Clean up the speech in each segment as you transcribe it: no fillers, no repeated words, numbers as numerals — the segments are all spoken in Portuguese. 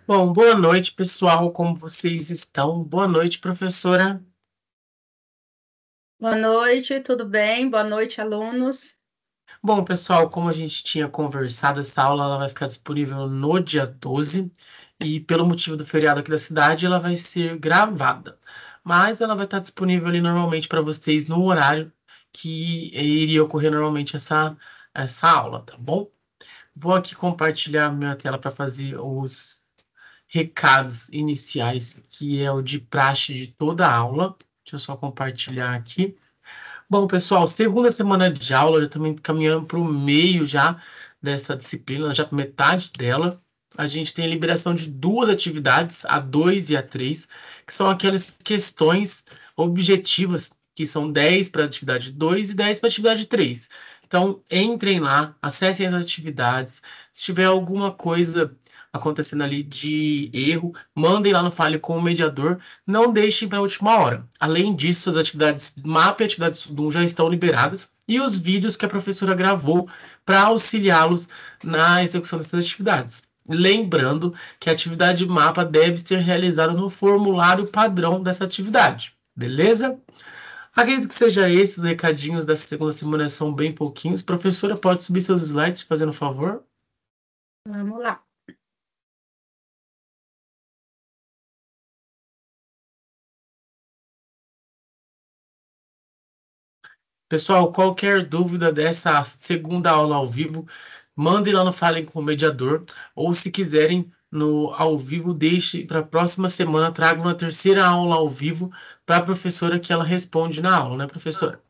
Bom, boa noite, pessoal. Como vocês estão? Boa noite, professora. Boa noite, tudo bem? Boa noite, alunos. Bom, pessoal, como a gente tinha conversado, essa aula ela vai ficar disponível no dia 12 e pelo motivo do feriado aqui da cidade, ela vai ser gravada. Mas ela vai estar disponível ali normalmente para vocês no horário que iria ocorrer normalmente essa aula, tá bom? Vou aqui compartilhar minha tela para fazer os recados iniciais, que é o de praxe de toda a aula. Deixa eu só compartilhar aqui. Bom, pessoal, segunda semana de aula, já também caminhando para o meio já dessa disciplina, já para metade dela. A gente tem a liberação de duas atividades, a 2 e a 3, que são aquelas questões objetivas, que são 10 para a atividade 2 e 10 para a atividade 3. Então, entrem lá, acessem as atividades. Se tiver alguma coisa acontecendo ali de erro, mandem lá no Fale com o Mediador, não deixem para a última hora. Além disso, as atividades MAP e atividades Sudum já estão liberadas e os vídeos que a professora gravou para auxiliá-los na execução dessas atividades. Lembrando que a atividade mapa deve ser realizada no formulário padrão dessa atividade, beleza? Acredito que seja esses os recadinhos dessa segunda semana, são bem pouquinhos. Professora, pode subir seus slides, fazendo favor? Vamos lá. Pessoal, qualquer dúvida dessa segunda aula ao vivo, mandem lá no Falem com o Mediador, ou se quiserem no ao vivo, deixe para a próxima semana, traga uma terceira aula ao vivo para a professora que ela responde na aula, né, professora?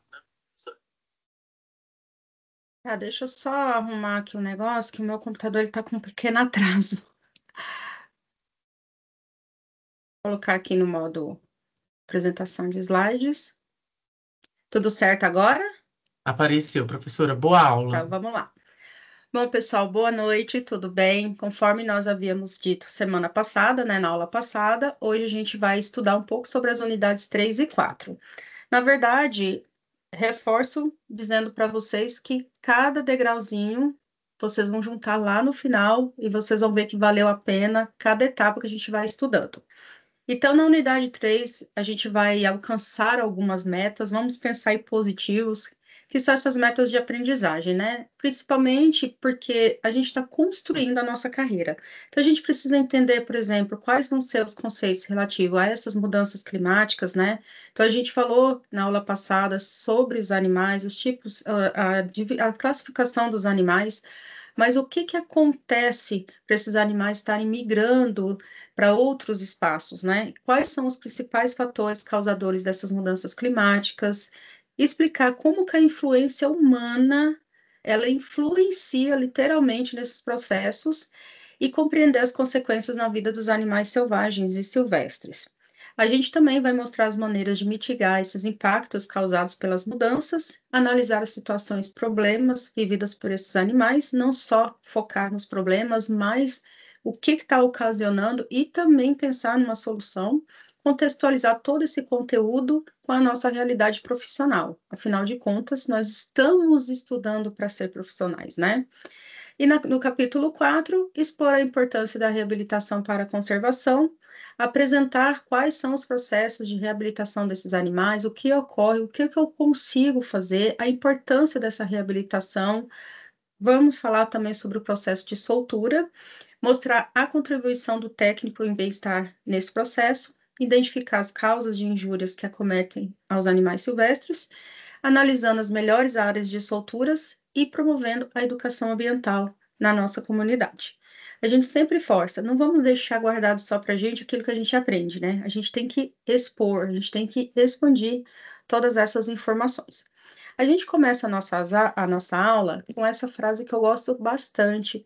Tá, deixa eu só arrumar aqui um negócio, que o meu computador está com um pequeno atraso. Vou colocar aqui no modo apresentação de slides. Tudo certo agora? Apareceu, professora, boa Tá, aula. vamos lá. Bom, pessoal, boa noite, tudo bem? Conforme nós havíamos dito semana passada, né, na aula passada, hoje a gente vai estudar um pouco sobre as unidades 3 e 4. Na verdade, reforço dizendo para vocês que cada degrauzinho vocês vão juntar lá no final e vocês vão ver que valeu a pena cada etapa que a gente vai estudando. Então, na unidade 3, a gente vai alcançar algumas metas, vamos pensar em positivos, que são essas metas de aprendizagem, né? Principalmente porque a gente está construindo a nossa carreira. Então, a gente precisa entender, por exemplo, quais vão ser os conceitos relativos a essas mudanças climáticas, né? Então, a gente falou na aula passada sobre os animais, os tipos, a classificação dos animais. Mas o que que acontece para esses animais estarem migrando para outros espaços, né? Quais são os principais fatores causadores dessas mudanças climáticas? Explicar como que a influência humana ela influencia literalmente nesses processos e compreender as consequências na vida dos animais selvagens e silvestres. A gente também vai mostrar as maneiras de mitigar esses impactos causados pelas mudanças, analisar as situações, problemas vividas por esses animais, não só focar nos problemas, mas o que está ocasionando e também pensar numa solução, contextualizar todo esse conteúdo com a nossa realidade profissional. Afinal de contas, nós estamos estudando para ser profissionais, né? E no capítulo 4, expor a importância da reabilitação para a conservação, apresentar quais são os processos de reabilitação desses animais, o que ocorre, o que eu consigo fazer, a importância dessa reabilitação. Vamos falar também sobre o processo de soltura, mostrar a contribuição do técnico em bem-estar nesse processo, identificar as causas de injúrias que acometem aos animais silvestres, analisando as melhores áreas de solturas e promovendo a educação ambiental na nossa comunidade. A gente sempre força, não vamos deixar guardado só para a gente aquilo que a gente aprende, né? A gente tem que expor, a gente tem que expandir todas essas informações. A gente começa a nossa aula com essa frase que eu gosto bastante,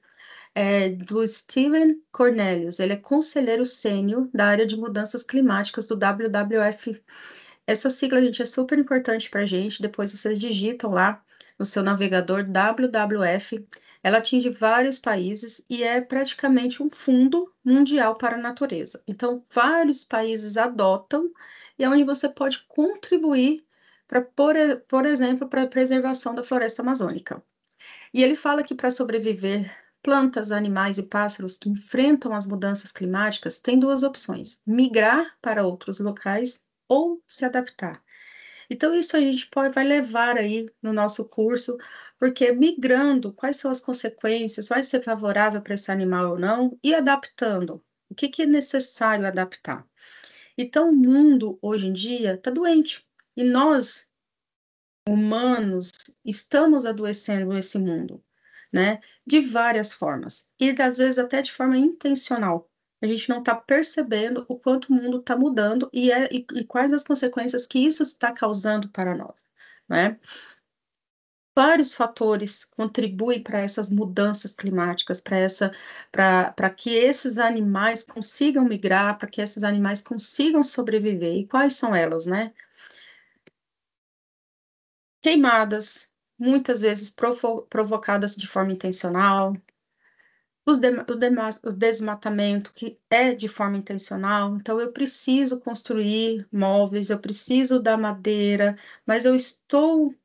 do Steven Cornelius. Ele é conselheiro sênior da área de mudanças climáticas do WWF. Essa sigla, gente, é super importante para a gente. Depois vocês digitam lá no seu navegador WWF. Ela atinge vários países e é praticamente um fundo mundial para a natureza. Então, vários países adotam e é onde você pode contribuir para, por exemplo, para a preservação da floresta amazônica. E ele fala que para sobreviver plantas, animais e pássaros que enfrentam as mudanças climáticas têm duas opções: migrar para outros locais ou se adaptar. Então, isso a gente vai levar aí no nosso curso, porque migrando, quais são as consequências? Vai ser favorável para esse animal ou não? E adaptando, o que é necessário adaptar? Então, o mundo, hoje em dia, está doente. E nós, humanos, estamos adoecendo esse mundo, né? De várias formas. E, às vezes, até de forma intencional. A gente não está percebendo o quanto o mundo está mudando e quais as consequências que isso está causando para nós, né? Vários fatores contribuem para essas mudanças climáticas, para que esses animais consigam migrar, para que esses animais consigam sobreviver. E quais são elas, né? Queimadas, muitas vezes provocadas de forma intencional, o desmatamento, que é de forma intencional. Então, eu preciso construir móveis, eu preciso da madeira, mas eu estou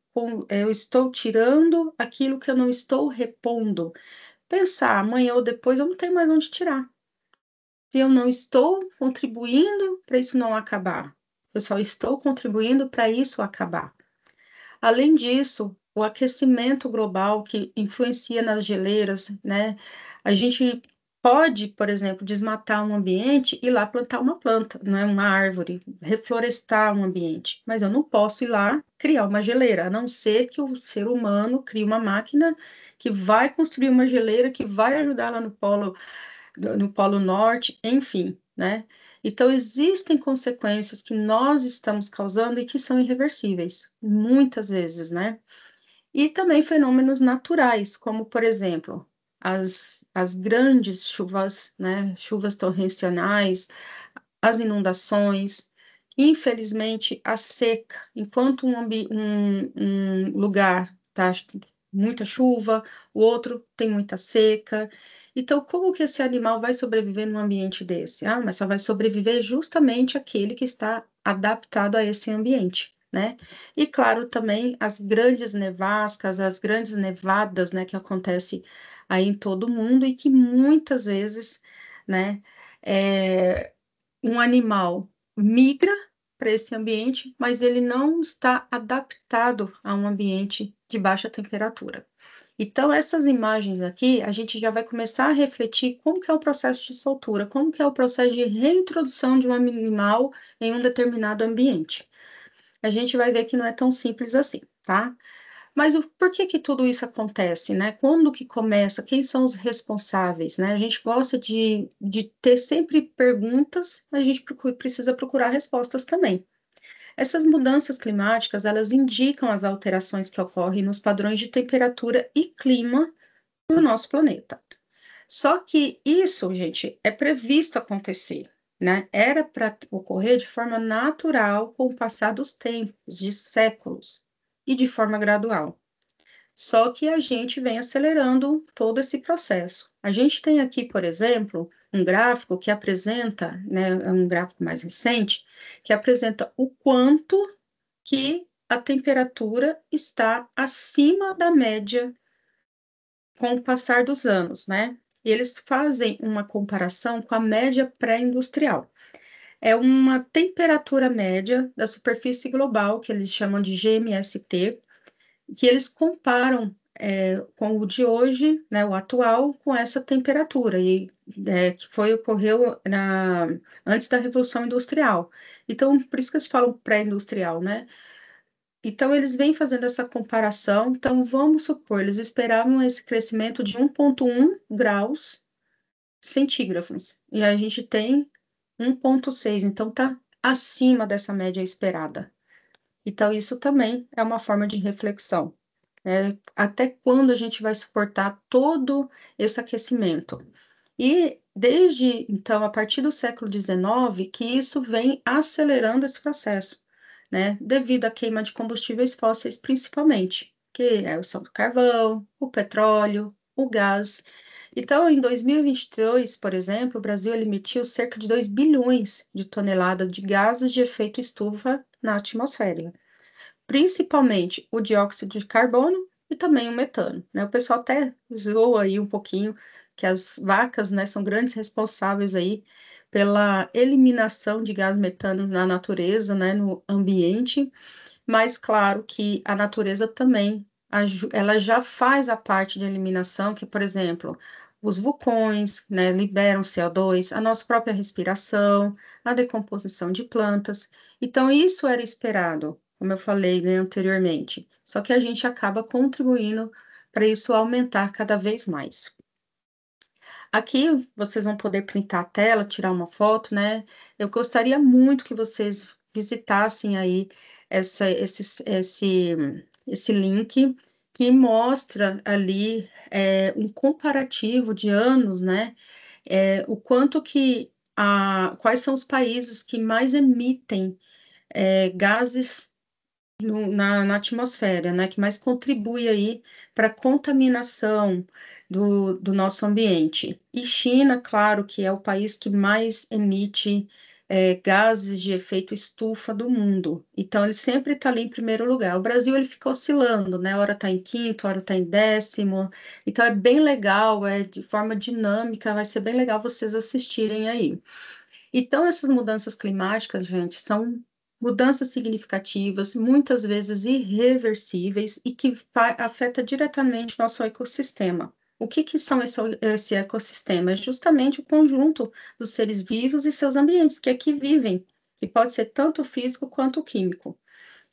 tirando aquilo que eu não estou repondo. Pensar, amanhã ou depois eu não tenho mais onde tirar. Se eu não estou contribuindo para isso não acabar, eu só estou contribuindo para isso acabar. Além disso, o aquecimento global que influencia nas geleiras, né? A gente pode, por exemplo, desmatar um ambiente e ir lá plantar uma planta, não é uma árvore, reflorestar um ambiente, mas eu não posso ir lá criar uma geleira, a não ser que o ser humano crie uma máquina que vai construir uma geleira que vai ajudar lá no Polo Norte, enfim, né? Então, existem consequências que nós estamos causando e que são irreversíveis, muitas vezes, né? E também fenômenos naturais, como, por exemplo, as grandes chuvas, né? Chuvas torrenciais, as inundações, infelizmente, a seca. Enquanto um lugar está muita chuva, o outro tem muita seca. Então, como que esse animal vai sobreviver num ambiente desse? Ah, mas só vai sobreviver justamente aquele que está adaptado a esse ambiente, né? E, claro, também as grandes nevascas, as grandes nevadas, né, que acontece aí em todo o mundo e que muitas vezes, né, um animal migra para esse ambiente, mas ele não está adaptado a um ambiente de baixa temperatura. Então, essas imagens aqui, a gente já vai começar a refletir como que é o processo de soltura, como que é o processo de reintrodução de um animal em um determinado ambiente. A gente vai ver que não é tão simples assim, tá? Mas por que que tudo isso acontece, né? Quando que começa? Quem são os responsáveis, né? A gente gosta de ter sempre perguntas, mas a gente precisa procurar respostas também. Essas mudanças climáticas, elas indicam as alterações que ocorrem nos padrões de temperatura e clima no nosso planeta. Só que isso, gente, é previsto acontecer, né? Era para ocorrer de forma natural com o passar dos tempos, de séculos, e de forma gradual. Só que a gente vem acelerando todo esse processo. A gente tem aqui, por exemplo, um gráfico que apresenta, né, é um gráfico mais recente, que apresenta o quanto que a temperatura está acima da média com o passar dos anos, né? E eles fazem uma comparação com a média pré-industrial. É uma temperatura média da superfície global, que eles chamam de GMST, que eles comparam com o de hoje, né, o atual, com essa temperatura, que ocorreu antes da Revolução Industrial. Então, por isso que eles falam pré-industrial, né? Então, eles vêm fazendo essa comparação. Então, vamos supor, eles esperavam esse crescimento de 1,1 graus centígrados, e a gente tem 1,6, então está acima dessa média esperada. Então, isso também é uma forma de reflexão, né? Até quando a gente vai suportar todo esse aquecimento? E desde, então, a partir do século XIX, que isso vem acelerando esse processo, né? Devido à queima de combustíveis fósseis, principalmente, que é o sal do carvão, o petróleo, o gás. Então, em 2022, por exemplo, o Brasil emitiu cerca de 2 bilhões de toneladas de gases de efeito estufa na atmosfera, principalmente o dióxido de carbono e também o metano, né? O pessoal até zoa aí um pouquinho que as vacas, né, são grandes responsáveis aí pela eliminação de gás metano na natureza, né, no ambiente, mas claro que a natureza também, ela já faz a parte de eliminação, que, por exemplo, os vulcões, né, liberam CO2, a nossa própria respiração, a decomposição de plantas. Então, isso era esperado, como eu falei, né, anteriormente. Só que a gente acaba contribuindo para isso aumentar cada vez mais. Aqui vocês vão poder printar a tela, tirar uma foto, né? Eu gostaria muito que vocês visitassem aí esse link que mostra ali um comparativo de anos, né? O quanto que quais são os países que mais emitem gases na atmosfera, né, que mais contribui aí para a contaminação do nosso ambiente. E China, claro, que é o país que mais emite gases de efeito estufa do mundo. Então, ele sempre está ali em primeiro lugar. O Brasil, ele fica oscilando, né? Hora está em quinto, hora está em décimo. Então, é bem legal, é de forma dinâmica, vai ser bem legal vocês assistirem aí. Então, essas mudanças climáticas, gente, são mudanças significativas, muitas vezes irreversíveis e que afeta diretamente nosso ecossistema. O que são esse ecossistema? É justamente o conjunto dos seres vivos e seus ambientes que aqui vivem, que pode ser tanto físico quanto químico.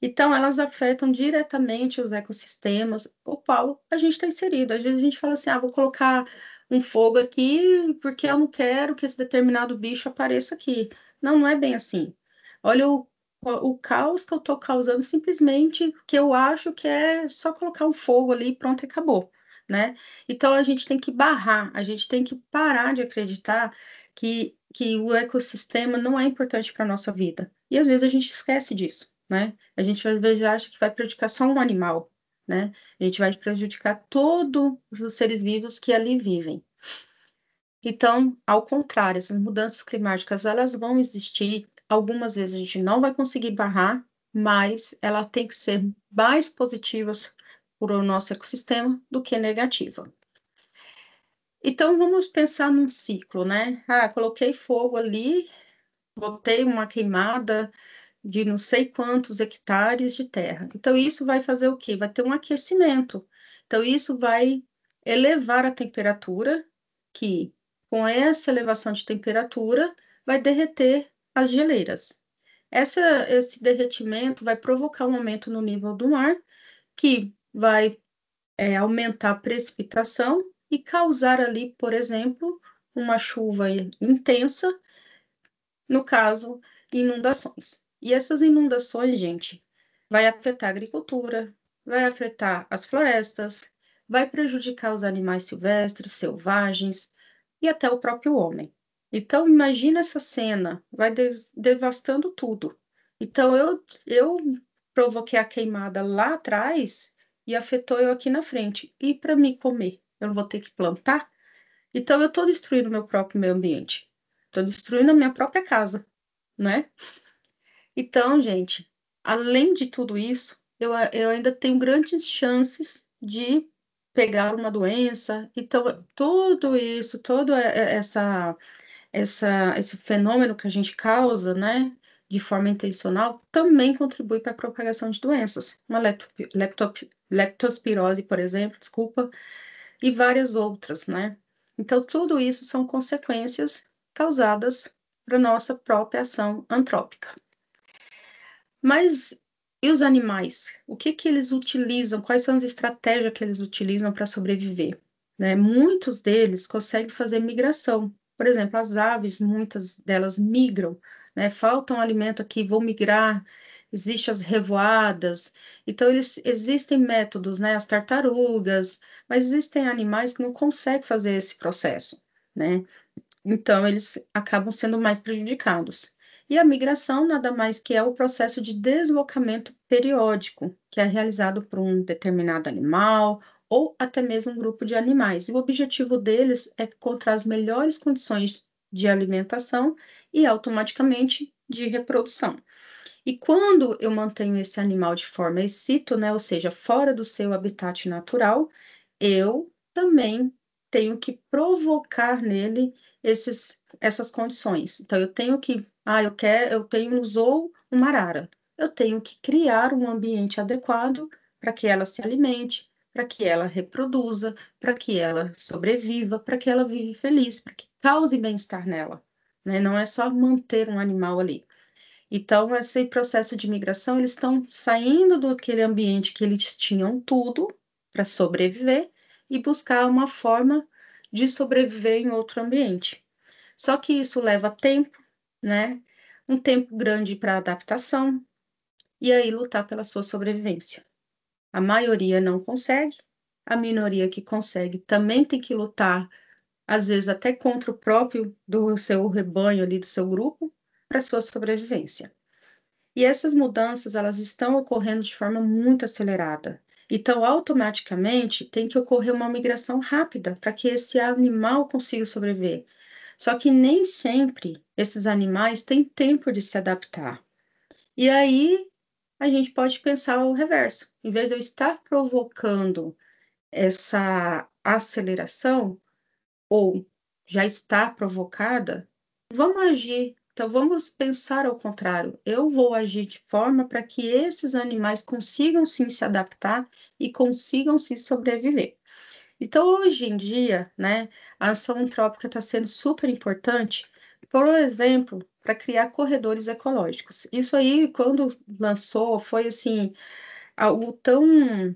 Então, elas afetam diretamente os ecossistemas, o qual a gente está inserido. Às vezes a gente fala assim, vou colocar um fogo aqui porque eu não quero que esse determinado bicho apareça aqui. Não, não é bem assim. Olha o caos que eu estou causando simplesmente que eu acho que é só colocar um fogo ali e pronto, acabou, né? Então, a gente tem que barrar, a gente tem que parar de acreditar que o ecossistema não é importante para a nossa vida. E às vezes a gente esquece disso, né? A gente às vezes acha que vai prejudicar só um animal, né? A gente vai prejudicar todos os seres vivos que ali vivem. Então, ao contrário, essas mudanças climáticas, elas vão existir. Algumas vezes a gente não vai conseguir barrar, mas ela tem que ser mais positiva para o nosso ecossistema do que negativa. Então, vamos pensar num ciclo, né? Coloquei fogo ali, botei uma queimada de não sei quantos hectares de terra. Então, isso vai fazer o quê? Vai ter um aquecimento. Então, isso vai elevar a temperatura, que com essa elevação de temperatura vai derreter as geleiras. Esse derretimento vai provocar um aumento no nível do mar, que vai aumentar a precipitação e causar ali, por exemplo, uma chuva intensa, no caso, inundações. E essas inundações, gente, vai afetar a agricultura, vai afetar as florestas, vai prejudicar os animais silvestres, selvagens e até o próprio homem. Então, imagina essa cena, vai devastando tudo. Então, eu provoquei a queimada lá atrás e afetou eu aqui na frente. E para me comer, eu não vou ter que plantar? Então, eu estou destruindo o meu próprio meio ambiente. Estou destruindo a minha própria casa, né? Então, gente, além de tudo isso, eu ainda tenho grandes chances de pegar uma doença. Então, tudo isso, esse fenômeno que a gente causa, né, de forma intencional, também contribui para a propagação de doenças. Uma leptospirose, por exemplo, desculpa, e várias outras, né? Então, tudo isso são consequências causadas para nossa própria ação antrópica. Mas e os animais? O que que eles utilizam? Quais são as estratégias que eles utilizam para sobreviver? Né? Muitos deles conseguem fazer migração. Por exemplo, as aves, muitas delas migram, né? Falta um alimento aqui, vão migrar. Existem as revoadas. Então, existem métodos, né? As tartarugas, mas existem animais que não conseguem fazer esse processo, né? Então, eles acabam sendo mais prejudicados. E a migração nada mais que é o processo de deslocamento periódico, que é realizado por um determinado animal ou até mesmo um grupo de animais. E o objetivo deles é encontrar as melhores condições de alimentação e automaticamente de reprodução. E quando eu mantenho esse animal de forma excito, né, ou seja, fora do seu habitat natural, eu também tenho que provocar nele essas condições. Então, eu tenho que, eu tenho, usou uma arara. Eu tenho que criar um ambiente adequado para que ela se alimente, para que ela reproduza, para que ela sobreviva, para que ela viva feliz, para que cause bem-estar nela, né? Não é só manter um animal ali. Então, esse processo de migração, eles estão saindo daquele ambiente que eles tinham tudo para sobreviver e buscar uma forma de sobreviver em outro ambiente. Só que isso leva tempo, né? Um tempo grande para adaptação e aí lutar pela sua sobrevivência. A maioria não consegue, a minoria que consegue também tem que lutar, às vezes até contra o próprio do seu rebanho ali, do seu grupo, para sua sobrevivência. E essas mudanças, elas estão ocorrendo de forma muito acelerada. Então, automaticamente, tem que ocorrer uma migração rápida para que esse animal consiga sobreviver. Só que nem sempre esses animais têm tempo de se adaptar. E aí, a gente pode pensar o reverso. Em vez de eu estar provocando essa aceleração, ou já está provocada, vamos agir. Então, vamos pensar ao contrário. Eu vou agir de forma para que esses animais consigam sim se adaptar e consigam sim sobreviver. Então, hoje em dia, né, a ação antrópica está sendo super importante, por exemplo, para criar corredores ecológicos. Isso aí, quando lançou, foi assim, algo tão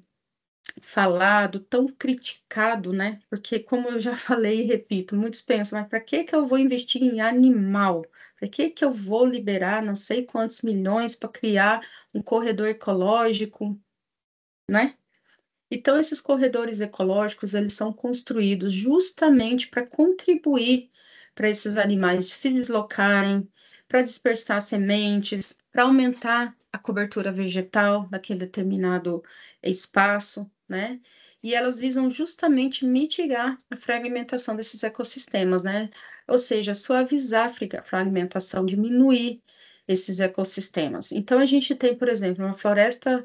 falado, tão criticado, né? Porque, como eu já falei e repito, muitos pensam, mas para que que eu vou investir em animal? Para que que eu vou liberar não sei quantos milhões para criar um corredor ecológico, né? Então, esses corredores ecológicos, eles são construídos justamente para contribuir para esses animais se deslocarem, para dispersar sementes, para aumentar a cobertura vegetal daquele determinado espaço, né? E elas visam justamente mitigar a fragmentação desses ecossistemas, né? Ou seja, suavizar a fragmentação, diminuir esses ecossistemas. Então, a gente tem, por exemplo, uma floresta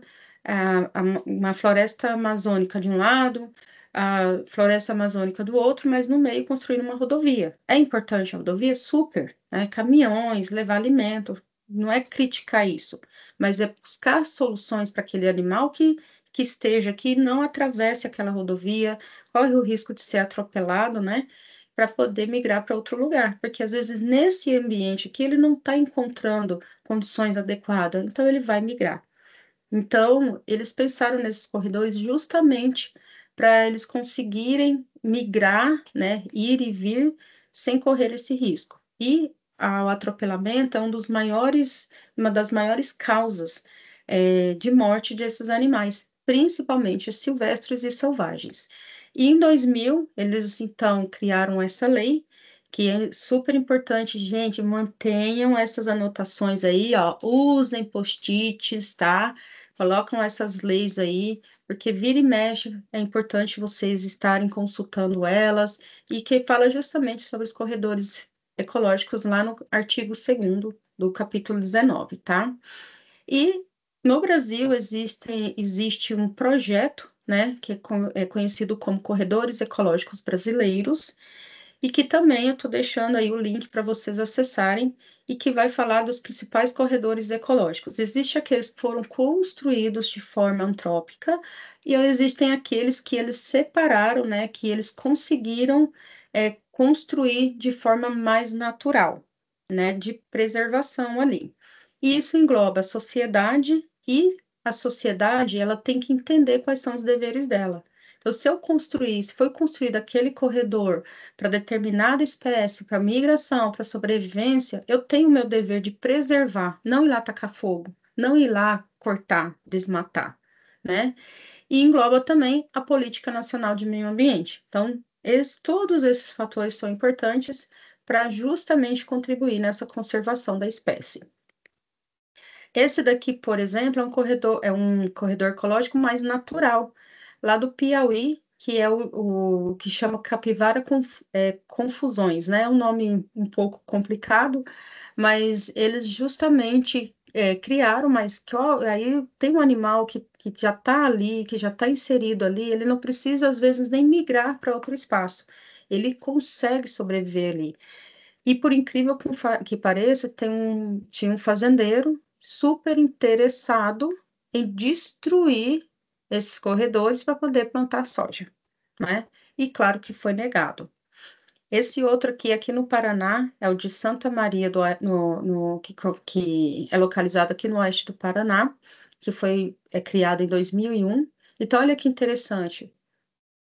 uma floresta amazônica de um lado, a floresta amazônica do outro, mas no meio construindo uma rodovia. É importante a rodovia? Super, né? Caminhões, levar alimento, não é criticar isso, mas é buscar soluções para aquele animal que esteja aqui, não atravesse aquela rodovia, corre o risco de ser atropelado, né? Para poder migrar para outro lugar, porque às vezes nesse ambiente aqui ele não está encontrando condições adequadas, então ele vai migrar. Então, eles pensaram nesses corredores justamente para eles conseguirem migrar, né, ir e vir sem correr esse risco. E o atropelamento é uma das maiores causas de morte desses animais, principalmente silvestres e selvagens. E em 2000, eles então criaram essa lei, que é super importante, gente, mantenham essas anotações aí, ó, usem post-its, tá? Colocam essas leis aí, porque vira e mexe, é importante vocês estarem consultando elas, e que fala justamente sobre os corredores ecológicos lá no artigo 2º do capítulo 19, tá? E no Brasil existe um projeto, né, que é conhecido como Corredores Ecológicos Brasileiros, e que também eu estou deixando aí o link para vocês acessarem, e que vai falar dos principais corredores ecológicos. Existem aqueles que foram construídos de forma antrópica, e existem aqueles que eles separaram, né, que eles conseguiram construir de forma mais natural, né, de preservação ali. E isso engloba a sociedade, e a sociedade ela tem que entender quais são os deveres dela. Então, se foi construído aquele corredor para determinada espécie, para migração, para sobrevivência, eu tenho o meu dever de preservar, não ir lá tacar fogo, não ir lá cortar, desmatar, né? E engloba também a Política Nacional de Meio Ambiente. Então, todos esses fatores são importantes para justamente contribuir nessa conservação da espécie. Esse daqui, por exemplo, é um corredor ecológico mais natural, lá do Piauí, que é o que chama Capivara Confusões, né? É um nome um pouco complicado, mas eles justamente criaram, mas que ó, aí tem um animal que já está ali, que já está inserido ali, ele não precisa, às vezes, nem migrar para outro espaço. Ele consegue sobreviver ali. E por incrível que pareça, tinha um fazendeiro super interessado em destruir esses corredores para poder plantar soja, né? E claro que foi negado. Esse outro aqui no Paraná, é o de Santa Maria, que é localizado aqui no oeste do Paraná, que é criado em 2001. Então, olha que interessante.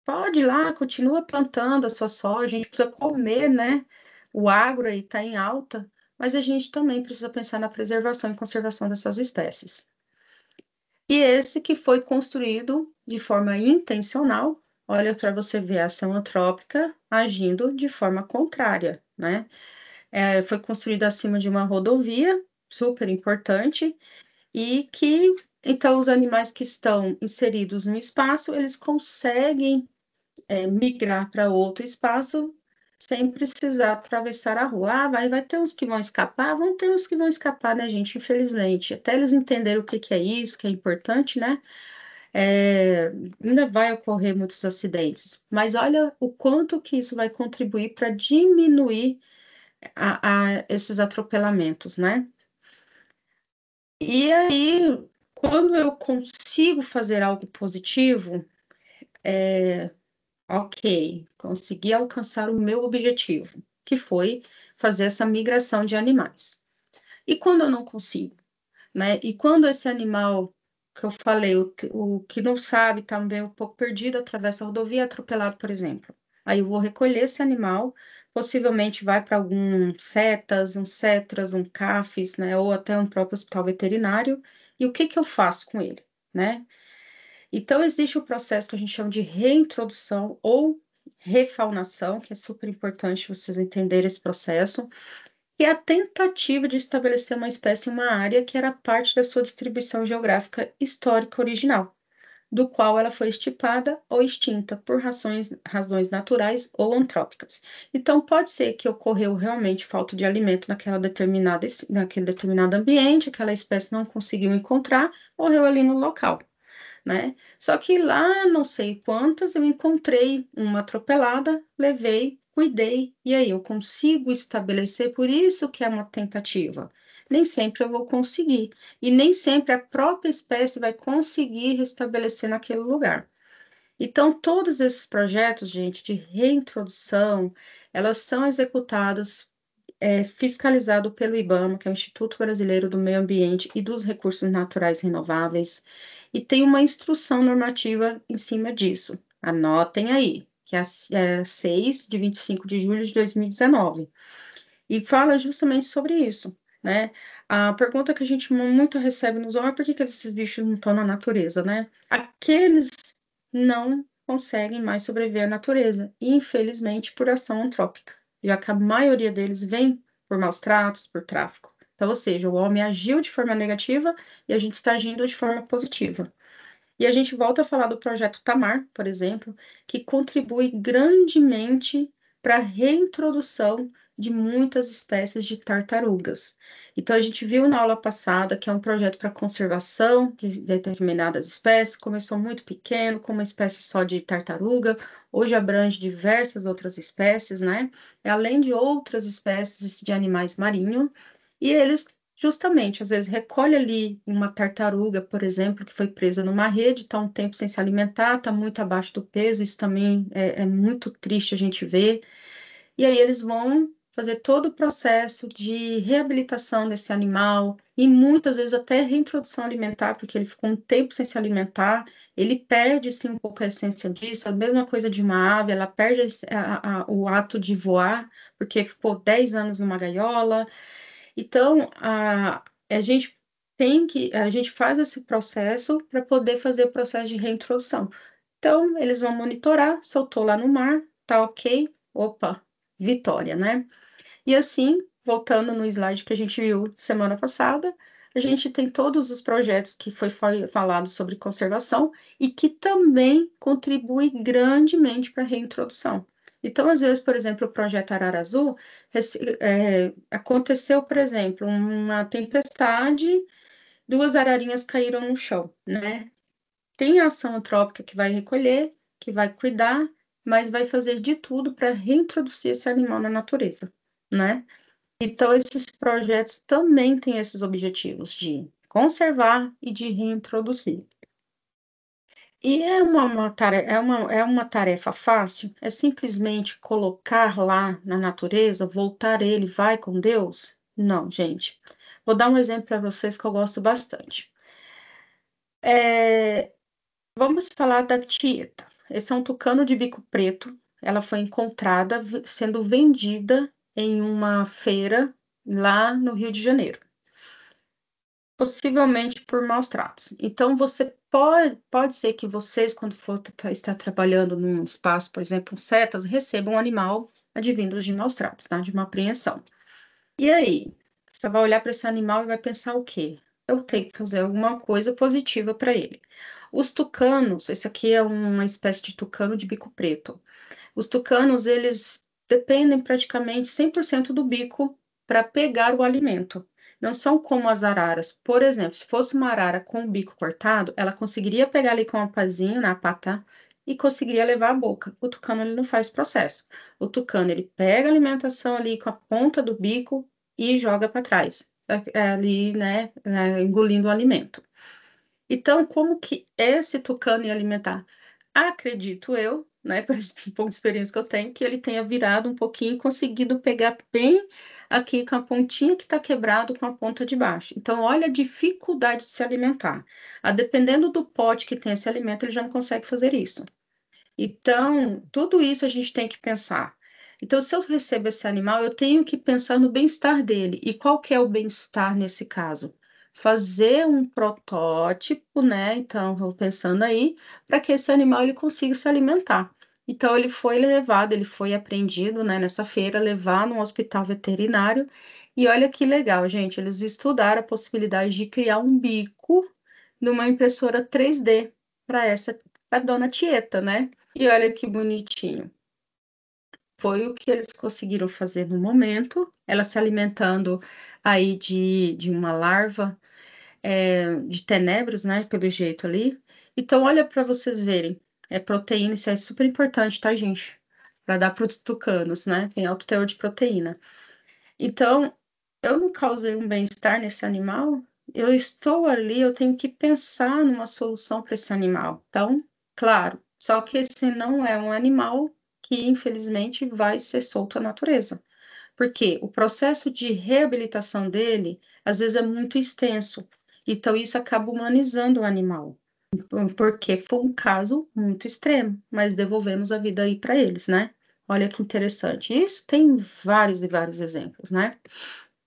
Pode ir lá, continua plantando a sua soja, a gente precisa comer, né? O agro aí está em alta, mas a gente também precisa pensar na preservação e conservação dessas espécies. E esse que foi construído de forma intencional, olha para você ver a ação antrópica agindo de forma contrária, né? Foi construído acima de uma rodovia, super importante, e que, então, os animais que estão inseridos no espaço, eles conseguem migrar para outro espaço sem precisar atravessar a rua. Ah, vai ter uns que vão escapar, vão ter uns que vão escapar, né, gente? Infelizmente. Até eles entenderem o que que é isso, que é importante, né? É, ainda vai ocorrer muitos acidentes. Mas olha o quanto que isso vai contribuir para diminuir esses atropelamentos, né? E aí, quando eu consigo fazer algo positivo, ok, consegui alcançar o meu objetivo, que foi fazer essa migração de animais. E quando eu não consigo, né? E quando esse animal que eu falei, o que não sabe, está um pouco perdido, atravessa a rodovia, é atropelado, por exemplo. Aí eu vou recolher esse animal, possivelmente vai para algum CETAS, um CETRAS, um CAFES, né? Ou até um próprio hospital veterinário. E o que que eu faço com ele, né? Então, existe o processo que a gente chama de reintrodução ou refaunação, que é super importante vocês entenderem esse processo, que é a tentativa de estabelecer uma espécie em uma área que era parte da sua distribuição geográfica histórica original, do qual ela foi extirpada ou extinta por razões naturais ou antrópicas. Então, pode ser que ocorreu realmente falta de alimento naquele determinado ambiente, aquela espécie não conseguiu encontrar, morreu ali no local, né? Só que lá, não sei quantas, eu encontrei uma atropelada, levei, cuidei, e aí eu consigo estabelecer, por isso que é uma tentativa. Nem sempre eu vou conseguir, e nem sempre a própria espécie vai conseguir restabelecer naquele lugar. Então, todos esses projetos, gente, de reintrodução, elas são executadas fiscalizado pelo IBAMA, que é o Instituto Brasileiro do Meio Ambiente e dos Recursos Naturais Renováveis, e tem uma instrução normativa em cima disso. Anotem aí, que é 6 de 25 de julho de 2019, e fala justamente sobre isso, né? A pergunta que a gente muito recebe nos homens é por que esses bichos não estão na natureza, né? Aqueles não conseguem mais sobreviver à natureza, infelizmente por ação antrópica, já que a maioria deles vem por maus tratos, por tráfico. Então, ou seja, o homem agiu de forma negativa e a gente está agindo de forma positiva. E a gente volta a falar do projeto Tamar, por exemplo, que contribui grandemente para a reintrodução de muitas espécies de tartarugas. Então, a gente viu na aula passada que é um projeto para conservação de determinadas espécies, começou muito pequeno, com uma espécie só de tartaruga, hoje abrange diversas outras espécies, né? Além de outras espécies de animais marinhos, e eles justamente, às vezes recolhe ali uma tartaruga, por exemplo, que foi presa numa rede, está um tempo sem se alimentar, está muito abaixo do peso, isso também é muito triste a gente ver. E aí eles vão fazer todo o processo de reabilitação desse animal e muitas vezes até reintrodução alimentar, porque ele ficou um tempo sem se alimentar, ele perde sim um pouco a essência disso, a mesma coisa de uma ave, ela perde o ato de voar, porque ficou 10 anos numa gaiola. Então, a gente a gente faz esse processo para poder fazer o processo de reintrodução. Então, eles vão monitorar, soltou lá no mar, tá ok, opa, vitória, né? E assim, voltando no slide que a gente viu semana passada, a gente tem todos os projetos que foi falado sobre conservação e que também contribuem grandemente para a reintrodução. Então, às vezes, por exemplo, o projeto Arara Azul aconteceu, por exemplo, uma tempestade, duas ararinhas caíram no chão, né? Tem a ação antrópica que vai recolher, que vai cuidar, mas vai fazer de tudo para reintroduzir esse animal na natureza, né? Então, esses projetos também têm esses objetivos de conservar e de reintroduzir. E é uma tarefa fácil? É simplesmente colocar lá na natureza, voltar ele, vai com Deus? Não, gente. Vou dar um exemplo para vocês que eu gosto bastante. Vamos falar da Tieta. Esse é um tucano de bico preto. Ela foi encontrada sendo vendida em uma feira lá no Rio de Janeiro, possivelmente por maus tratos. Então, pode ser que vocês, quando for estar trabalhando num espaço, por exemplo, setas, recebam um animal advindo de maus tratos, tá? De uma apreensão. E aí? Você vai olhar para esse animal e vai pensar o quê? Eu tenho que fazer alguma coisa positiva para ele. Os tucanos, esse aqui é uma espécie de tucano de bico preto. Os tucanos, eles dependem praticamente 100% do bico para pegar o alimento. Não são como as araras. Por exemplo, se fosse uma arara com o bico cortado, ela conseguiria pegar ali com um pazinho na pata e conseguiria levar à boca. O tucano, ele não faz processo. O tucano, ele pega a alimentação ali com a ponta do bico e joga para trás, ali, né, engolindo o alimento. Então, como que esse tucano ia alimentar? Acredito eu, né, por esse pouco de experiência que eu tenho, que ele tenha virado um pouquinho e conseguido pegar bem aqui com a pontinha que está quebrado com a ponta de baixo. Então, olha a dificuldade de se alimentar. Dependendo do pote que tem esse alimento, ele já não consegue fazer isso. Então, tudo isso a gente tem que pensar. Então, se eu recebo esse animal, eu tenho que pensar no bem-estar dele. E qual que é o bem-estar nesse caso? Fazer um protótipo, né? Então, vou pensando aí, para que esse animal ele consiga se alimentar. Então, ele foi levado, ele foi apreendido, né, nessa feira, levado num hospital veterinário. E olha que legal, gente, eles estudaram a possibilidade de criar um bico numa impressora 3D para essa, a dona Tieta, né? E olha que bonitinho. Foi o que eles conseguiram fazer no momento. Ela se alimentando aí de uma larva de tenebros, né? Pelo jeito ali. Então, olha para vocês verem. É proteína, isso é super importante, tá, gente? Para dar para os tucanos, né? Tem alto teor de proteína. Então, eu não causei um bem-estar nesse animal. Eu estou ali, eu tenho que pensar numa solução para esse animal. Então, claro, só que esse não é um animal que, infelizmente, vai ser solto à natureza. Porque o processo de reabilitação dele, às vezes, é muito extenso. Então, isso acaba humanizando o animal. Porque foi um caso muito extremo, mas devolvemos a vida aí para eles, né? Olha que interessante. Isso tem vários e vários exemplos, né?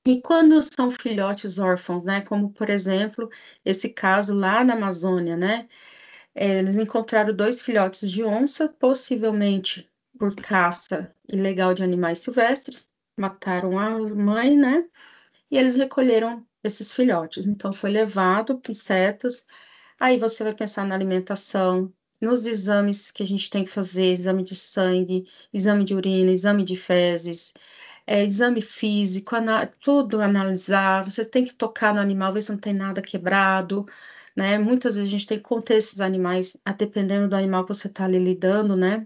E quando são filhotes órfãos, né? Como, por exemplo, esse caso lá na Amazônia, né? Eles encontraram dois filhotes de onça, possivelmente por caça ilegal de animais silvestres, mataram a mãe, né? E eles recolheram esses filhotes. Então, foi levado para setas. Aí você vai pensar na alimentação, nos exames que a gente tem que fazer, exame de sangue, exame de urina, exame de fezes, exame físico, tudo analisar. Você tem que tocar no animal, ver se não tem nada quebrado, né? Muitas vezes a gente tem que conter esses animais, dependendo do animal que você está ali lidando, né?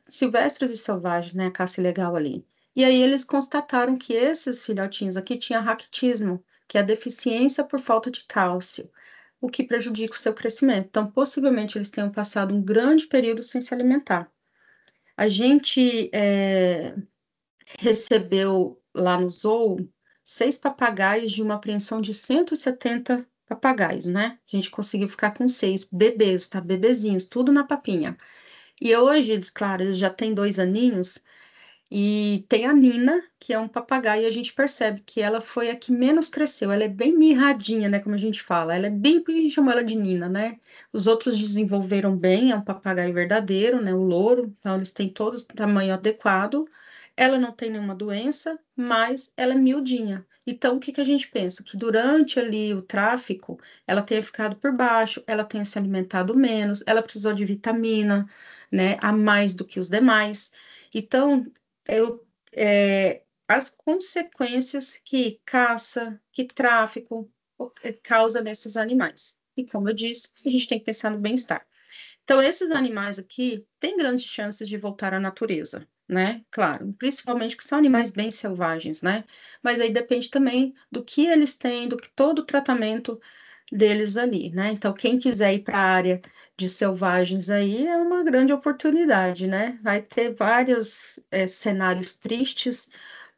Silvestres e selvagens, né? A caça ilegal ali. E aí eles constataram que esses filhotinhos aqui tinham raquitismo, que é a deficiência por falta de cálcio, o que prejudica o seu crescimento. Então, possivelmente, eles tenham passado um grande período sem se alimentar. A gente recebeu lá no zoo 6 papagaios de uma apreensão de 170 papagaios, né? A gente conseguiu ficar com 6 bebês, tá? Bebezinhos, tudo na papinha. E hoje, claro, eles já têm 2 aninhos, e tem a Nina, que é um papagaio, e a gente percebe que ela foi a que menos cresceu. Ela é bem mirradinha, né? Como a gente fala. Ela é bem, por que a gente chama ela de Nina, né? Os outros desenvolveram bem, é um papagaio verdadeiro, né? O louro, então eles têm todo o tamanho adequado. ela não tem nenhuma doença, mas ela é miudinha. Então, o que que a gente pensa? Que durante ali o tráfico, ela tenha ficado por baixo, ela tenha se alimentado menos, ela precisou de vitamina, né, a mais do que os demais. Então, as consequências que caça, que tráfico causa nesses animais. E como eu disse, a gente tem que pensar no bem-estar. Então, esses animais aqui têm grandes chances de voltar à natureza, né? Claro, principalmente que são animais bem selvagens, né? Mas aí depende também do que eles têm, do que todo o tratamento deles ali, né? Então, quem quiser ir para a área de selvagens aí é uma grande oportunidade, né? Vai ter vários cenários tristes,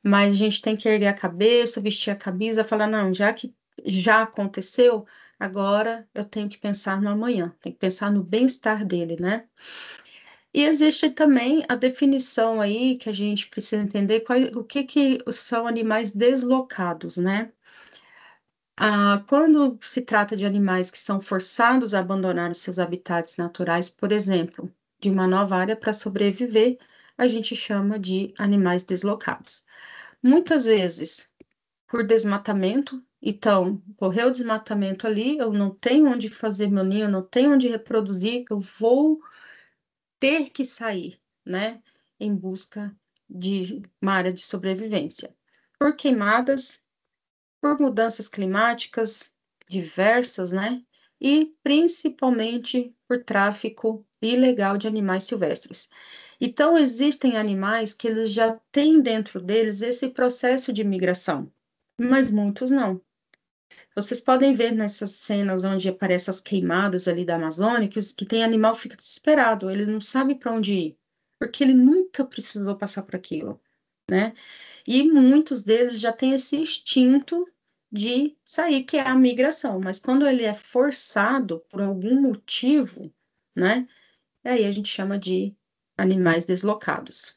mas a gente tem que erguer a cabeça, vestir a camisa, falar, não, já que já aconteceu, agora eu tenho que pensar no amanhã, tenho que pensar no bem-estar dele, né? E existe também a definição aí que a gente precisa entender o que que são animais deslocados, né? Quando se trata de animais que são forçados a abandonar os seus habitats naturais, por exemplo, de uma nova área para sobreviver, a gente chama de animais deslocados. Muitas vezes por desmatamento, então, correu o desmatamento ali, eu não tenho onde fazer meu ninho, eu não tenho onde reproduzir, eu vou ter que sair, né, em busca de uma área de sobrevivência. Por queimadas, por mudanças climáticas diversas, né? E principalmente por tráfico ilegal de animais silvestres. Então, existem animais que eles já têm dentro deles esse processo de migração, mas muitos não. Vocês podem ver nessas cenas onde aparecem as queimadas ali da Amazônia, que tem animal que fica desesperado, ele não sabe para onde ir, porque ele nunca precisou passar por aquilo, né? E muitos deles já têm esse instinto de sair, que é a migração, mas quando ele é forçado por algum motivo, né? Aí a gente chama de animais deslocados.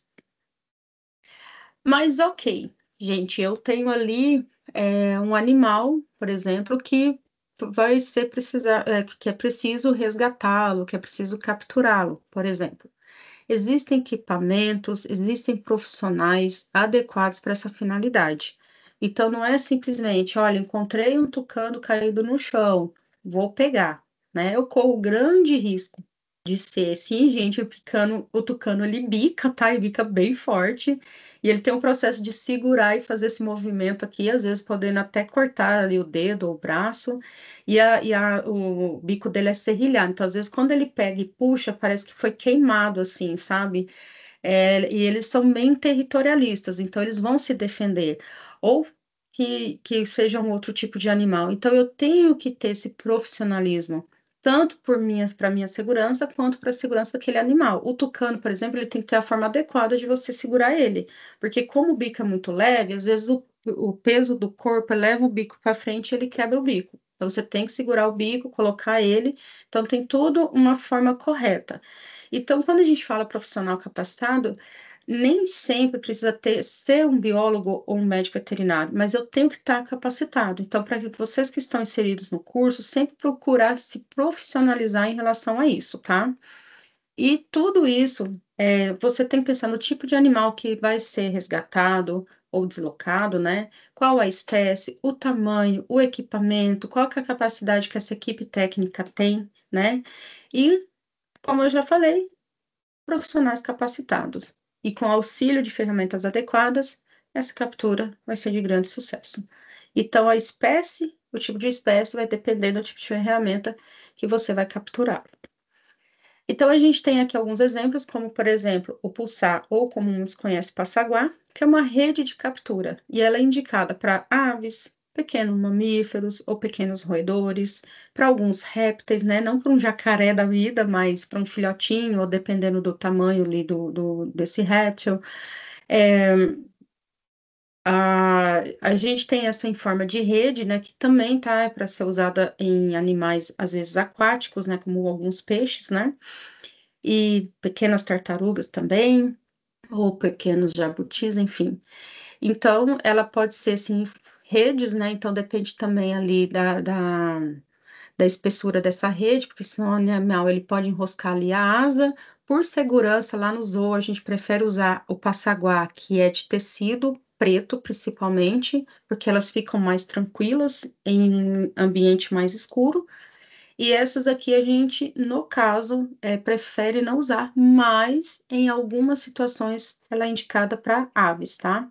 Mas ok, gente, eu tenho ali um animal, por exemplo, que vai ser precisar, que é preciso resgatá-lo, que é preciso capturá-lo, por exemplo. Existem equipamentos, existem profissionais adequados para essa finalidade. Então, não é simplesmente, olha, encontrei um tucano caído no chão, vou pegar, né? Eu corro grande risco de ser, sim, gente, o tucano, ele bica, tá? E bica bem forte, e ele tem um processo de segurar e fazer esse movimento aqui, às vezes podendo até cortar ali o dedo ou o braço, o bico dele é serrilhado, então às vezes quando ele pega e puxa, parece que foi queimado, assim, sabe? E eles são bem territorialistas, então eles vão se defender, ou que seja um outro tipo de animal. Então eu tenho que ter esse profissionalismo, tanto para minha segurança, quanto para a segurança daquele animal. O tucano, por exemplo, ele tem que ter a forma adequada de você segurar ele, porque como o bico é muito leve, às vezes o peso do corpo leva o bico para frente e ele quebra o bico. Então você tem que segurar o bico, colocar ele, então tem tudo uma forma correta. Então, quando a gente fala profissional capacitado, nem sempre precisa ser um biólogo ou um médico veterinário, mas eu tenho que estar capacitado. Então, para que vocês que estão inseridos no curso, sempre procurar se profissionalizar em relação a isso, tá? E tudo isso, você tem que pensar no tipo de animal que vai ser resgatado ou deslocado, né? Qual a espécie, o tamanho, o equipamento, qual que é a capacidade que essa equipe técnica tem, né? E, como eu já falei, profissionais capacitados. E com auxílio de ferramentas adequadas, essa captura vai ser de grande sucesso. Então, a espécie, o tipo de espécie vai depender do tipo de ferramenta que você vai capturar. Então, a gente tem aqui alguns exemplos, como, por exemplo, o pulsar, ou como muitos conhecem, passaguá, que é uma rede de captura, e ela é indicada para aves, pequenos mamíferos ou pequenos roedores, para alguns répteis, né? Não para um jacaré da vida, mas para um filhotinho, ou dependendo do tamanho ali desse réptil. É, a gente tem essa em forma de rede, né, que também tá para ser usada em animais, às vezes aquáticos, né, como alguns peixes, né? E pequenas tartarugas também, ou pequenos jabutis, enfim. Então, ela pode ser, assim, redes, né? Então, depende também ali da espessura dessa rede, porque senão o animal ele pode enroscar ali a asa, por segurança, lá no zoo, a gente prefere usar o passaguá, que é de tecido preto, principalmente, porque elas ficam mais tranquilas em ambiente mais escuro. E essas aqui a gente, no caso, prefere não usar, mas em algumas situações ela é indicada para aves, tá?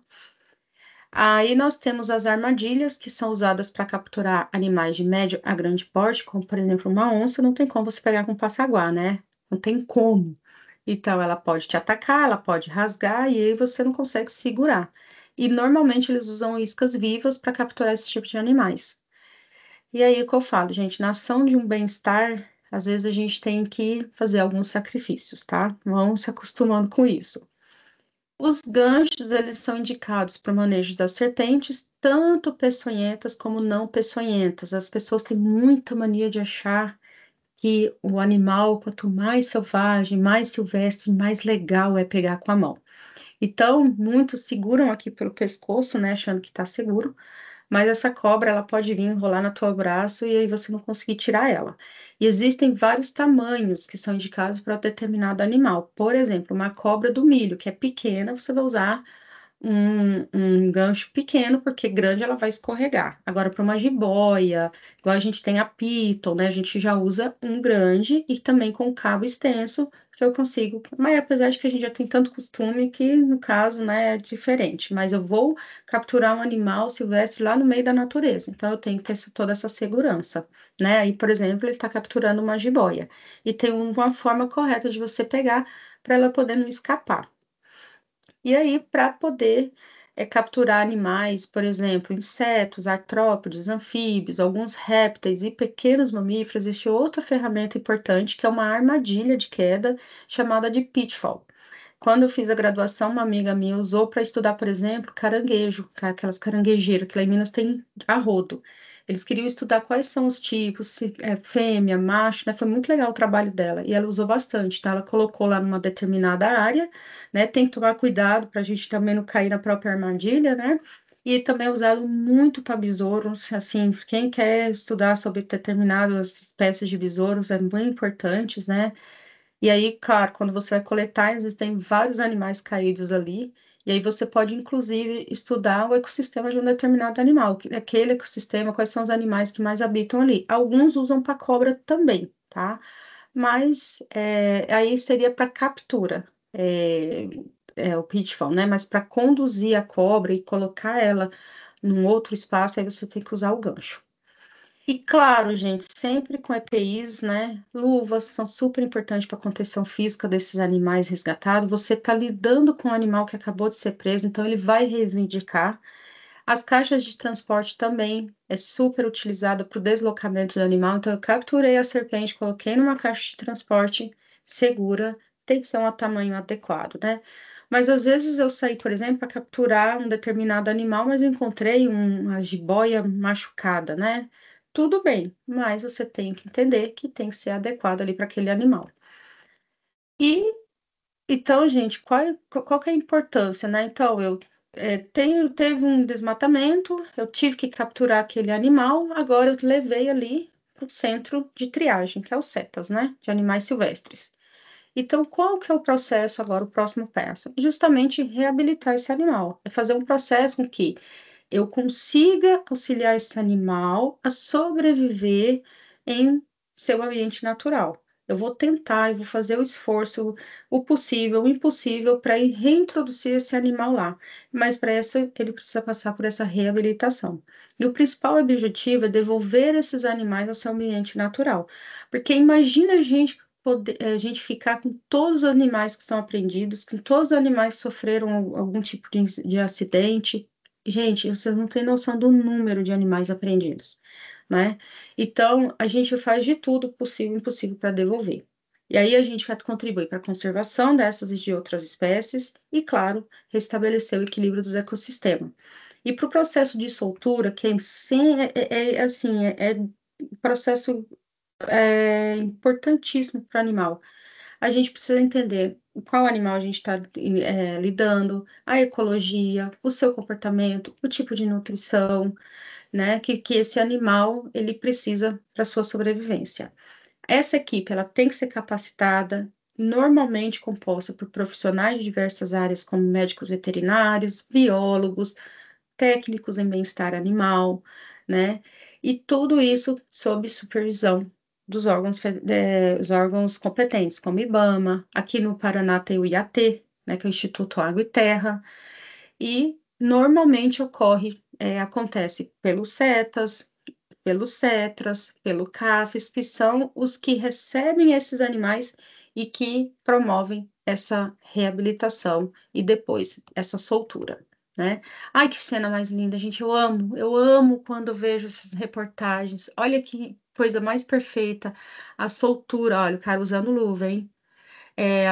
Aí nós temos as armadilhas, que são usadas para capturar animais de médio a grande porte, como por exemplo uma onça, não tem como você pegar com passaguá, né? Não tem como. Então ela pode te atacar, ela pode rasgar e aí você não consegue segurar. E normalmente eles usam iscas vivas para capturar esse tipo de animais. E aí o que eu falo, gente, na ação de um bem-estar, às vezes a gente tem que fazer alguns sacrifícios, tá? Vamos se acostumando com isso. Os ganchos, eles são indicados para o manejo das serpentes, tanto peçonhentas como não peçonhentas. As pessoas têm muita mania de achar que o animal, quanto mais selvagem, mais silvestre, mais legal é pegar com a mão. Então, muitos seguram aqui pelo pescoço, né, achando que está seguro, mas essa cobra, ela pode vir enrolar no teu braço e aí você não conseguir tirar ela. E existem vários tamanhos que são indicados para determinado animal. Por exemplo, uma cobra do milho, que é pequena, você vai usar um gancho pequeno, porque grande ela vai escorregar. Agora, para uma jiboia, igual a gente tem a Piton, né? A gente já usa um grande e também com cabo extenso, que eu consigo. Mas apesar de que a gente já tem tanto costume que, no caso, né, é diferente. Mas eu vou capturar um animal silvestre lá no meio da natureza. Então, eu tenho que ter toda essa segurança, né? Aí, por exemplo, ele está capturando uma jiboia. E tem uma forma correta de você pegar para ela poder não escapar. E aí, para poder capturar animais, por exemplo, insetos, artrópodes, anfíbios, alguns répteis e pequenos mamíferos, existe outra ferramenta importante que é uma armadilha de queda chamada de pitfall. Quando eu fiz a graduação, uma amiga minha usou para estudar, por exemplo, caranguejo, aquelas caranguejeiras que lá em Minas tem a rodo. Eles queriam estudar quais são os tipos, se é fêmea, macho, né? Foi muito legal o trabalho dela e ela usou bastante, tá? Ela colocou lá numa determinada área, né? Tem que tomar cuidado para a gente também não cair na própria armadilha, né? E também é usado muito para besouros, assim, quem quer estudar sobre determinadas espécies de besouros é muito importante, né? E aí, claro, quando você vai coletar, existem vários animais caídos ali, e aí você pode, inclusive, estudar o ecossistema de um determinado animal, aquele ecossistema, quais são os animais que mais habitam ali. Alguns usam para cobra também, tá? Mas aí seria para captura, é, o pitfall, né? Mas para conduzir a cobra e colocar ela num outro espaço, aí você tem que usar o gancho. E claro, gente, sempre com EPIs, né? Luvas são super importantes para a contenção física desses animais resgatados. Você está lidando com um animal que acabou de ser preso, então ele vai reivindicar. As caixas de transporte também é super utilizada para o deslocamento do animal. Então, eu capturei a serpente, coloquei numa caixa de transporte segura, tem que ser um tamanho adequado, né? Mas às vezes eu saí, por exemplo, para capturar um determinado animal, mas eu encontrei uma jiboia machucada, né? Tudo bem, mas você tem que entender que tem que ser adequado ali para aquele animal. E então, gente, qual que é a importância, né? Então, teve um desmatamento, eu tive que capturar aquele animal, agora eu levei ali para o centro de triagem, que é o CETAS, né? De animais silvestres. Então, qual que é o processo agora, o próximo passo? Justamente reabilitar esse animal. É fazer um processo com que eu consiga auxiliar esse animal a sobreviver em seu ambiente natural. Eu vou tentar, eu vou fazer o esforço, o possível, o impossível para reintroduzir esse animal lá. Mas para isso ele precisa passar por essa reabilitação. E o principal objetivo é devolver esses animais ao seu ambiente natural. Porque imagina a gente ficar com todos os animais que são apreendidos, com todos os animais que sofreram algum tipo de acidente. Gente, vocês não têm noção do número de animais apreendidos, né? Então, a gente faz de tudo possível e impossível para devolver. E aí a gente vai contribuir para a conservação dessas e de outras espécies e, claro, restabelecer o equilíbrio dos ecossistemas. E para o processo de soltura, que assim, é processo importantíssimo para o animal. A gente precisa entender qual animal a gente está lidando, a ecologia, o seu comportamento, o tipo de nutrição, né, que esse animal ele precisa para sua sobrevivência. Essa equipe ela tem que ser capacitada, normalmente composta por profissionais de diversas áreas, como médicos veterinários, biólogos, técnicos em bem-estar animal, né? E tudo isso sob supervisão dos órgãos, os órgãos competentes, como o IBAMA. Aqui no Paraná tem o IAT, né, que é o Instituto Água e Terra, e normalmente acontece pelos CETAS, pelos CETRAS, pelo CAFES, que são os que recebem esses animais e que promovem essa reabilitação e depois essa soltura, né? Ai, que cena mais linda, gente, eu amo quando eu vejo essas reportagens. Olha que coisa mais perfeita, a soltura, olha, o cara usando luva, hein?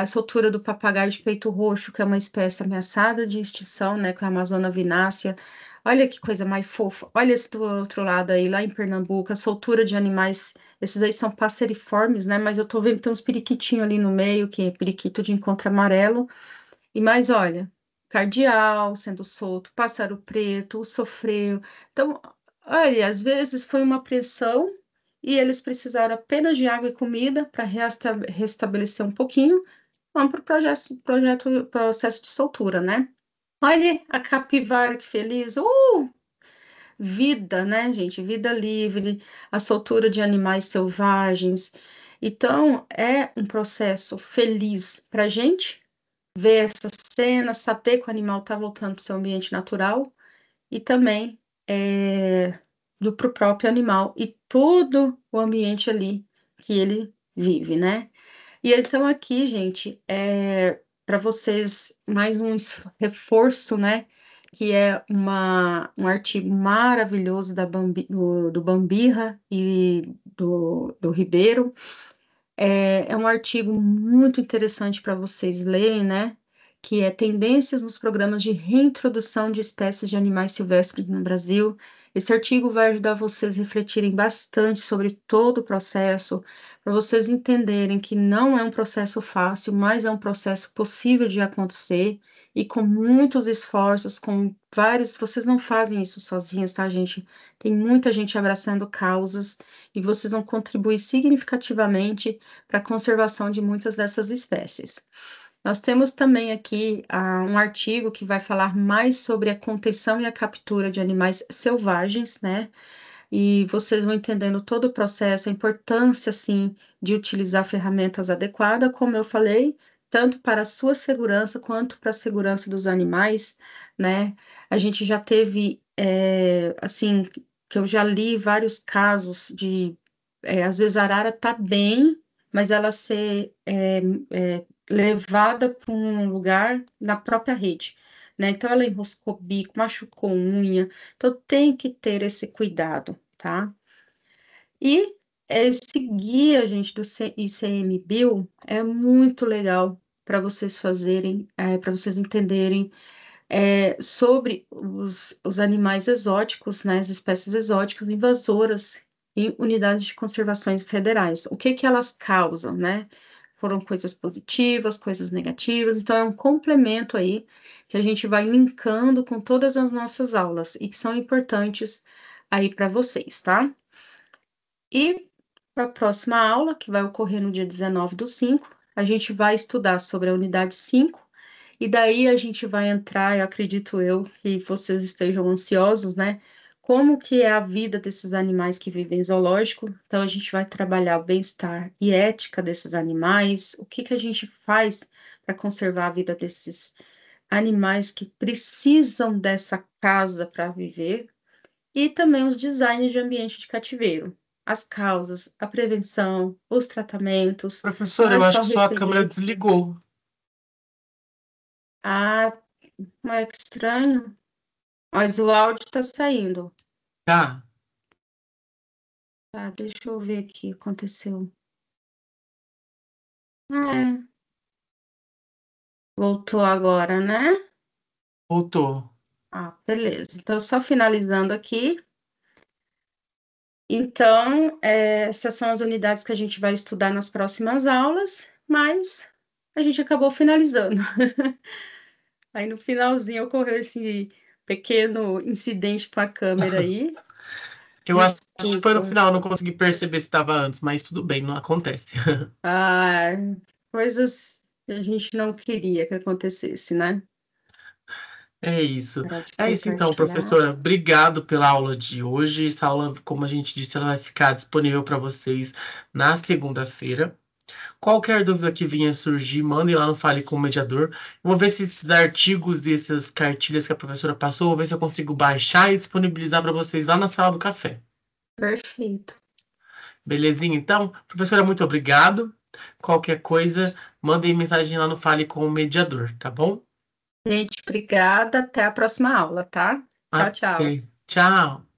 A soltura do papagaio de peito roxo, que é uma espécie ameaçada de extinção, né, com a Amazona vinácea. Olha que coisa mais fofa. Olha esse do outro lado aí, lá em Pernambuco, a soltura de animais. Esses aí são passeriformes, né? Mas eu tô vendo que tem uns periquitinhos ali no meio, que é periquito de encontro amarelo. E mais, olha, cardeal sendo solto, pássaro preto, o sofreu. Então, olha, às vezes foi uma pressão e eles precisaram apenas de água e comida para restabelecer um pouquinho. Vamos para o processo de soltura, né? Olha a capivara que feliz. Vida, né, gente? Vida livre, a soltura de animais selvagens. Então, é um processo feliz para a gente ver essa cena, saber que o animal está voltando para o seu ambiente natural e também para o próprio animal e todo o ambiente ali que ele vive, né? E então aqui, gente, para vocês mais um reforço, né? Que é um artigo maravilhoso do Bambirra e do Ribeiro. É um artigo muito interessante para vocês lerem, né? Que é Tendências nos Programas de Reintrodução de Espécies de Animais Silvestres no Brasil. Esse artigo vai ajudar vocês a refletirem bastante sobre todo o processo, para vocês entenderem que não é um processo fácil, mas é um processo possível de acontecer e com muitos esforços, com vários. Vocês não fazem isso sozinhos, tá, gente? Tem muita gente abraçando causas e vocês vão contribuir significativamente para a conservação de muitas dessas espécies. Nós temos também aqui um artigo que vai falar mais sobre a contenção e a captura de animais selvagens, né? E vocês vão entendendo todo o processo, a importância, sim, de utilizar ferramentas adequadas, como eu falei, tanto para a sua segurança quanto para a segurança dos animais, né? A gente já teve, assim, que eu já li vários casos às vezes a arara tá bem, mas ela ser levada para um lugar na própria rede, né? Então ela enroscou bico, machucou unha, então tem que ter esse cuidado, tá? E esse guia, gente, do ICMBio é muito legal para vocês fazerem, para vocês entenderem sobre os animais exóticos, né, as espécies exóticas invasoras em unidades de conservações federais. O que que elas causam, né? Foram coisas positivas, coisas negativas, então é um complemento aí que a gente vai linkando com todas as nossas aulas e que são importantes aí para vocês, tá? E para a próxima aula, que vai ocorrer no dia 19/5, a gente vai estudar sobre a unidade 5, e daí a gente vai entrar, eu acredito eu, que vocês estejam ansiosos, né? Como que é a vida desses animais que vivem em zoológico? Então, a gente vai trabalhar o bem-estar e ética desses animais, o que que a gente faz para conservar a vida desses animais que precisam dessa casa para viver, e também os designs de ambiente de cativeiro, as causas, a prevenção, os tratamentos. Não Professor, é eu acho só que sua câmera receber. desligou. Ah, mas que estranho. Mas o áudio está saindo. Tá, Tá, deixa eu ver aqui o que aconteceu. É, voltou agora, né? voltou. Ah, beleza. Então, só finalizando aqui. Então, essas são as unidades que a gente vai estudar nas próximas aulas, mas a gente acabou finalizando. Aí no finalzinho ocorreu esse pequeno incidente com a câmera aí. Eu acho que foi no Desculpa. final, eu não consegui perceber se estava antes, mas tudo bem, não acontece. Ah, Coisas que a gente não queria que acontecesse, né? É isso. Parar de É isso então, compartilhar. professora. Obrigado pela aula de hoje. Essa aula, como a gente disse, ela vai ficar disponível para vocês na segunda-feira. Qualquer dúvida que venha surgir, mandem lá no Fale com o Mediador. Vou ver se esses artigos e essas cartilhas que a professora passou, vou ver se eu consigo baixar e disponibilizar para vocês lá na sala do café. Perfeito. Belezinha? Então, professora, muito obrigado. Qualquer coisa, mandem mensagem lá no Fale com o Mediador, tá bom? Gente, obrigada. Até a próxima aula, tá? Tchau, tchau. Ok. Tchau.